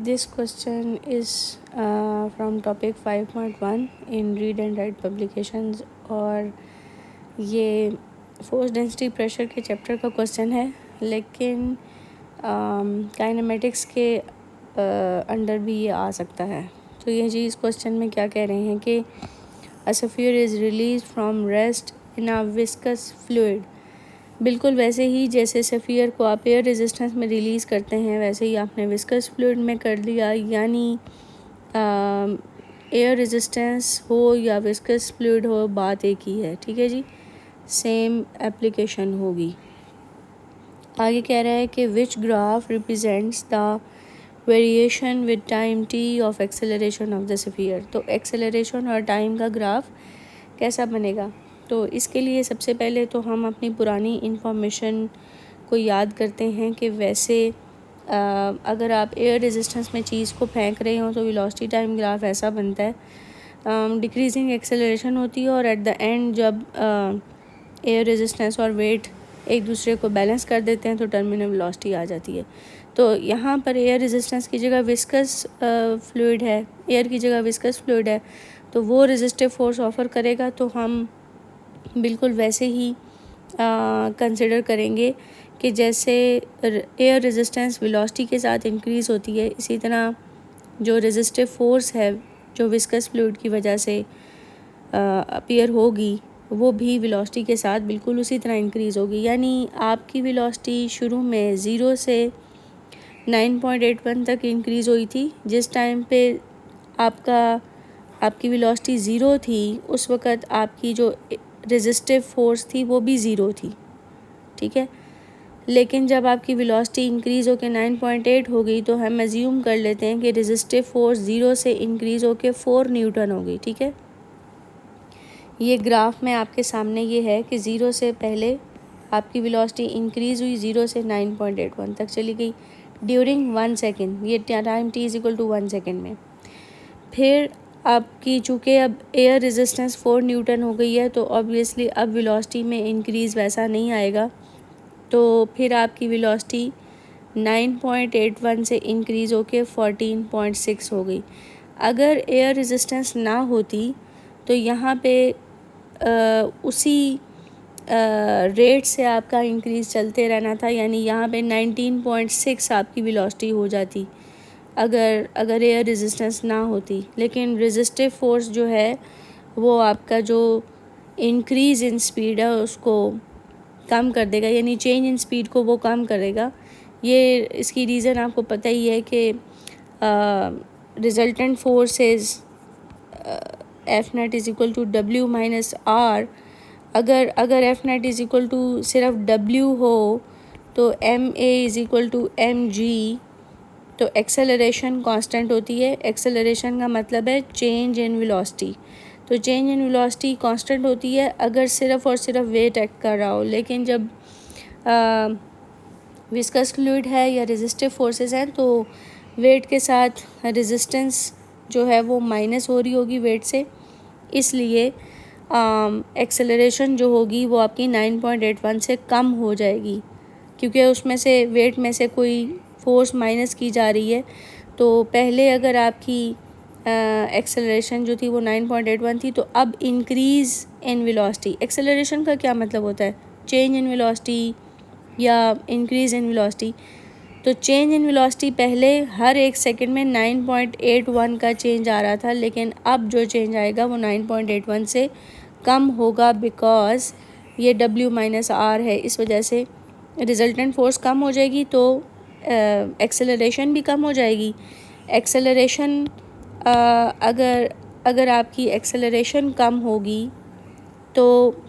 This question is from topic 5.1 in read and write publications और ये force density pressure के chapter का question है, लेकिन काइनेमेटिक्स के अंडर भी ये आ सकता है। तो ये जी इस क्वेश्चन में क्या कह रहे हैं कि a sphere is release from rest in a viscous fluid. बिल्कुल वैसे ही जैसे स्फीयर को आप एयर रेजिस्टेंस में रिलीज़ करते हैं, वैसे ही आपने विस्कस फ्लूइड में कर लिया, यानी एयर रेजिस्टेंस हो या विस्कस फ्लूइड हो, बात एक ही है। ठीक है जी, सेम एप्लीकेशन होगी। आगे कह रहा है कि which graph represents the variation with time T of acceleration of the sphere. तो एक्सेलरेशन और टाइम का ग्राफ कैसा बनेगा? तो इसके लिए सबसे पहले तो हम अपनी पुरानी इंफॉर्मेशन को याद करते हैं कि वैसे अगर आप एयर रेजिस्टेंस में चीज़ को फेंक रहे हो तो वेलोसिटी टाइम ग्राफ ऐसा बनता है। डिक्रीजिंग एक्सेलरेशन होती है और एट द एंड जब एयर रेजिस्टेंस और वेट एक दूसरे को बैलेंस कर देते हैं तो टर्मिनल वेलोसिटी आ जाती है। तो यहाँ पर एयर रेजिस्टेंस की जगह विस्कस फ्लूइड है, एयर की जगह विस्कस फ्लूइड है, तो वो रेजिस्टिव फोर्स ऑफर करेगा। तो हम बिल्कुल वैसे ही कंसिडर करेंगे कि जैसे एयर रेजिस्टेंस वेलोसिटी के साथ इंक्रीज़ होती है, इसी तरह जो रेजिस्टिव फोर्स है जो विस्कस फ्लूइड की वजह से अपीयर होगी, वो भी वेलोसिटी के साथ बिल्कुल उसी तरह इंक्रीज़ होगी। यानी आपकी वेलोसिटी शुरू में 0 से 9.81 तक इंक्रीज़ हुई थी। जिस टाइम पे आपकी वेलोसिटी 0 थी, उस वक़्त आपकी जो रेजिस्टिव फोर्स थी वो भी 0 थी। ठीक है, लेकिन जब आपकी वेलोसिटी इंक्रीज़ होकर 9.8 हो गई तो हम एज्यूम कर लेते हैं कि रेजिस्टिव फोर्स 0 से इंक्रीज़ होकर 4 न्यूटन हो गई। ठीक है, ये ग्राफ में आपके सामने ये है कि 0 से पहले आपकी वेलोसिटी इंक्रीज़ हुई, 0 से 9.81 तक चली गई ड्यूरिंग 1 सेकेंड। ये टाइम t = 1 सेकेंड में। फिर आपकी चूँकि अब एयर रेजिस्टेंस 4 न्यूटन हो गई है, तो ऑब्वियसली अब वेलोसिटी में इंक्रीज़ वैसा नहीं आएगा। तो फिर आपकी वेलोसिटी 9.81 से इंक्रीज़ होकर 14.6 हो गई। अगर एयर रेजिस्टेंस ना होती तो यहाँ पे उसी रेट से आपका इंक्रीज़ चलते रहना था, यानी यहाँ पे 19.6 आपकी वेलोसिटी हो जाती अगर एयर रेजिस्टेंस ना होती। लेकिन रेजिस्टिव फोर्स जो है वो आपका जो इंक्रीज़ इन स्पीड है उसको कम कर देगा, यानी चेंज इन स्पीड को वो कम करेगा। ये इसकी रीज़न आपको पता ही है कि resultant force is F0 = W - R। अगर F0 = सिर्फ W हो तो MA = mg। तो एक्सेलरेशन कांस्टेंट होती है। एक्सेलरेशन का मतलब है चेंज इन वेलोसिटी। तो चेंज इन वेलोसिटी कांस्टेंट होती है अगर सिर्फ और सिर्फ वेट एक्ट कर रहा हो। लेकिन जब विस्कस फ्लूइड है या रेजिस्टिव फोर्सेस हैं तो वेट के साथ रेजिस्टेंस जो है वो माइनस हो रही होगी वेट से, इसलिए एक्सेलरेशन जो होगी वो आपकी 9.81 से कम हो जाएगी, क्योंकि उसमें से वेट में से कोई फोर्स माइनस की जा रही है। तो पहले अगर आपकी एक्सेलरेशन जो थी वो 9.81 थी, तो अब इंक्रीज़ इन वेलोसिटी। एक्सेलरेशन का क्या मतलब होता है? चेंज इन वेलोसिटी या इंक्रीज़ इन वेलोसिटी। तो चेंज इन वेलोसिटी पहले हर एक सेकंड में 9.81 का चेंज आ रहा था, लेकिन अब जो चेंज आएगा वो 9.81 से कम होगा, बिकॉज़ ये W - R है। इस वजह से रिजल्टेंट फोर्स कम हो जाएगी तो एक्सेलरेशन भी कम हो जाएगी। एक्सेलरेशन अगर आपकी एक्सेलरेशन कम होगी तो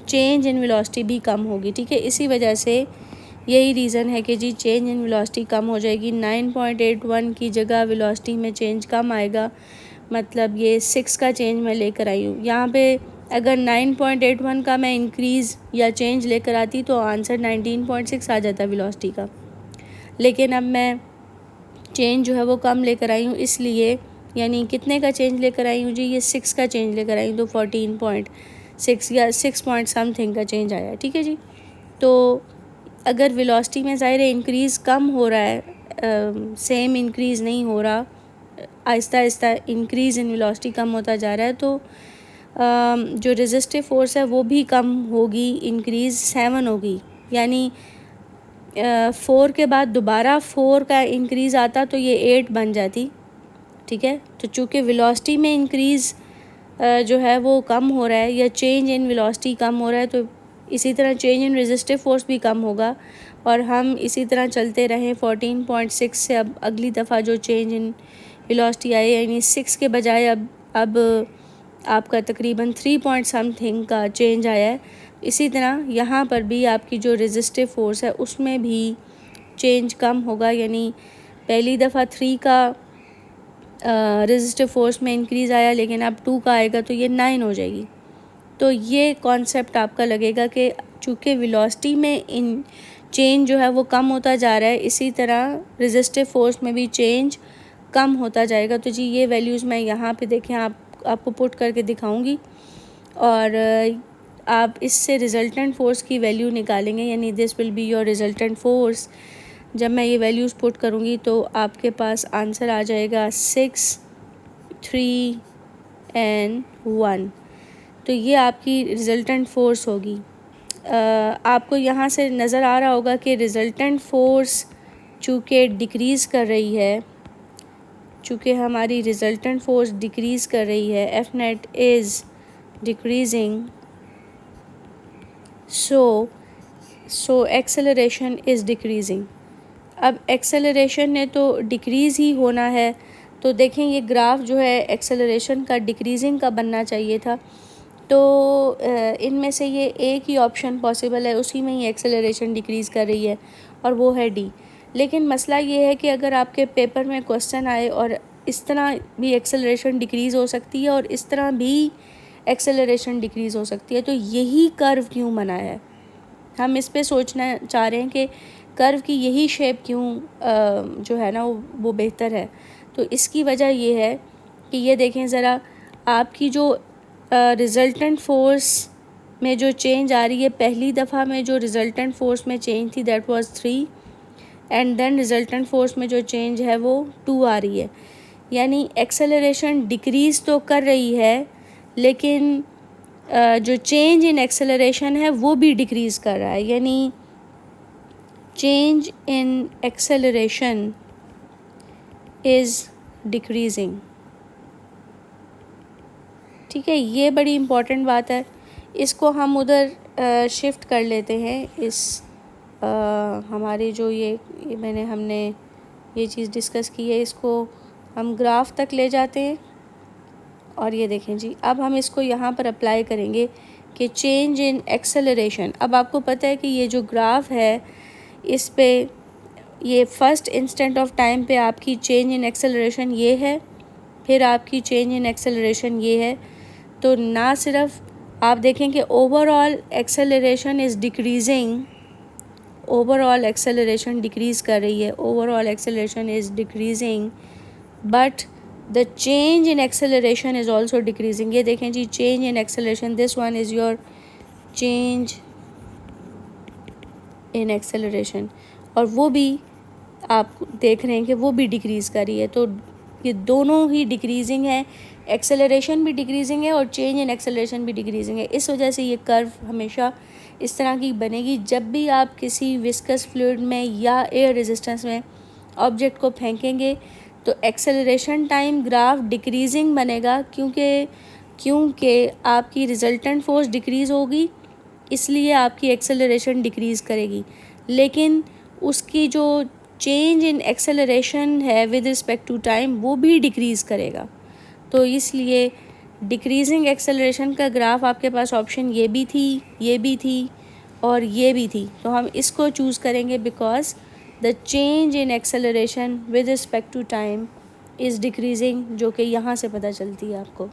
चेंज इन वेलोसिटी भी कम होगी। ठीक है, इसी वजह से यही रीज़न है कि जी चेंज इन वेलोसिटी कम हो जाएगी। 9.81 की जगह वेलोसिटी में चेंज कम आएगा, मतलब ये 6 का चेंज मैं लेकर आई हूँ। यहाँ पे अगर 9.81 का मैं इंक्रीज़ या चेंज लेकर आती तो आंसर 19.6 आ जाता वेलोसिटी का। लेकिन अब मैं चेंज जो है वो कम लेकर आई हूँ, इसलिए यानी कितने का चेंज लेकर आई हूँ जी? ये 6 का चेंज लेकर आई हूँ, तो 14.6 या 6 पॉइंट समथिंग का चेंज आया। ठीक है जी, तो अगर वेलोसिटी में ज़ाहिर है इंक्रीज़ कम हो रहा है, सेम इंक्रीज़ नहीं हो रहा, Aahista Aahista increase in velocity कम होता जा रहा है, तो जो रेजिस्टिव फोर्स है वो भी कम होगी, इंक्रीज़ 7 होगी। यानी 4 के बाद दोबारा 4 का इंक्रीज़ आता तो ये 8 बन जाती, ठीक है। तो चूँकि वेलोसिटी में इंक्रीज़ जो है वो कम हो रहा है, या चेंज इन वेलोसिटी कम हो रहा है, तो इसी तरह चेंज इन रेजिस्टिव फोर्स भी कम होगा। और हम इसी तरह चलते रहें 14.6 से अब अगली दफ़ा जो चेंज इन वेलोसिटी आई, यानी 6 के बजाय अब आपका तकरीबन 3 पॉइंट समथिंग का चेंज आया है। इसी तरह यहाँ पर भी आपकी जो रेजिस्टिव फोर्स है उसमें भी चेंज कम होगा, यानी पहली दफ़ा 3 का रेजिस्टिव फोर्स में इंक्रीज़ आया, लेकिन अब 2 का आएगा तो ये 9 हो जाएगी। तो ये कॉन्सेप्ट आपका लगेगा कि चूँकि वेलोसिटी में इन चेंज जो है वो कम होता जा रहा है, इसी तरह रेजिस्टिव फोर्स में भी चेंज कम होता जाएगा। तो जी ये वैल्यूज़ मैं यहाँ पे देखें आपको पुट करके दिखाऊंगी, और आप इससे रिज़ल्टेंट फ़ोर्स की वैल्यू निकालेंगे, यानी this will be your resultant force. जब मैं ये वैल्यूज़ पुट करूँगी तो आपके पास आंसर आ जाएगा 6, 3 and 1। तो ये आपकी रिज़ल्टेंट फ़ोर्स होगी। आपको यहाँ से नज़र आ रहा होगा कि रिज़ल्टेंट फ़ोर्स चूँकि डिक्रीज़ कर रही है, चूँकि हमारी रिज़ल्टेंट फ़ोर्स डिक्रीज़ कर रही है, F net is decreasing, so acceleration is decreasing. अब एक्सेलरेशन ने तो डिक्रीज़ ही होना है, तो देखें ये ग्राफ जो है एक्सेलरेशन का डिक्रीजिंग का बनना चाहिए था। तो इनमें से ये एक ही ऑप्शन पॉसिबल है, उसी में ही एक्सेलरेशन डिक्रीज़ कर रही है, और वो है डी। लेकिन मसला ये है कि अगर आपके पेपर में क्वेश्चन आए और इस तरह भी एक्सेलरेशन डिक्रीज़ हो सकती है और इस तरह भी एक्सेलरेशन डिक्रीज़ हो सकती है, तो यही कर्व क्यों बना है, हम इस पे सोचना चाह रहे हैं कि कर्व की यही शेप क्यों जो है ना वो बेहतर है। तो इसकी वजह ये है कि ये देखें ज़रा, आपकी जो रिज़ल्टेंट फ़ोर्स में जो चेंज आ रही है, पहली दफ़ा में जो रिज़ल्टेंट फ़ोर्स में चेंज थी that was 3, and then resultant force में जो चेंज है वो 2 आ रही है। यानी एक्सेलरेशन डिक्रीज़ तो कर रही है, लेकिन जो चेंज इन एक्सेलरेशन है वो भी डिक्रीज़ कर रहा है, यानी change in acceleration is decreasing. ठीक है, ये बड़ी इम्पॉर्टेंट बात है। इसको हम उधर शिफ्ट कर लेते हैं, इस हमारी जो ये हमने ये चीज़ डिस्कस की है, इसको हम ग्राफ तक ले जाते हैं। और ये देखें जी, अब हम इसको यहाँ पर अप्लाई करेंगे कि चेंज इन एक्सेलरेशन। अब आपको पता है कि ये जो ग्राफ है, इस पे ये फर्स्ट इंस्टेंट ऑफ टाइम पे आपकी चेंज इन एक्सेलरेशन ये है, फिर आपकी चेंज इन एक्सेलरेशन ये है। तो ना सिर्फ आप देखें कि overall acceleration is decreasing, overall acceleration decrease कर रही है, overall acceleration is decreasing, but the change in acceleration is also decreasing. ये देखें जी, change in acceleration, this one is your change in acceleration, और वो भी आप देख रहे हैं कि वो भी डिक्रीज़ कर रही है। तो ये दोनों ही डिक्रीजिंग है, एक्सेलरेशन भी डिक्रीजिंग है और चेंज इन एक्सेलरेशन भी डिक्रीजिंग है। इस वजह से ये कर्व हमेशा इस तरह की बनेगी। जब भी आप किसी विस्कस फ्लूइड में या एयर रेजिस्टेंस में ऑब्जेक्ट को फेंकेंगे तो एक्सेलरेशन टाइम ग्राफ डिक्रीजिंग बनेगा, क्योंकि आपकी रिजल्टेंट फोर्स डिक्रीज़ होगी, इसलिए आपकी एक्सेलरेशन डिक्रीज़ करेगी। लेकिन उसकी जो चेंज इन एक्सेलरेशन है विद रिस्पेक्ट टू टाइम, वो भी डिक्रीज़ करेगा। तो इसलिए डिक्रीजिंग एक्सेलरेशन का ग्राफ आपके पास ऑप्शन ये भी थी, ये भी थी और ये भी थी। तो हम इसको चूज़ करेंगे because the change in acceleration with respect to time is decreasing, जो कि यहाँ से पता चलती है आपको।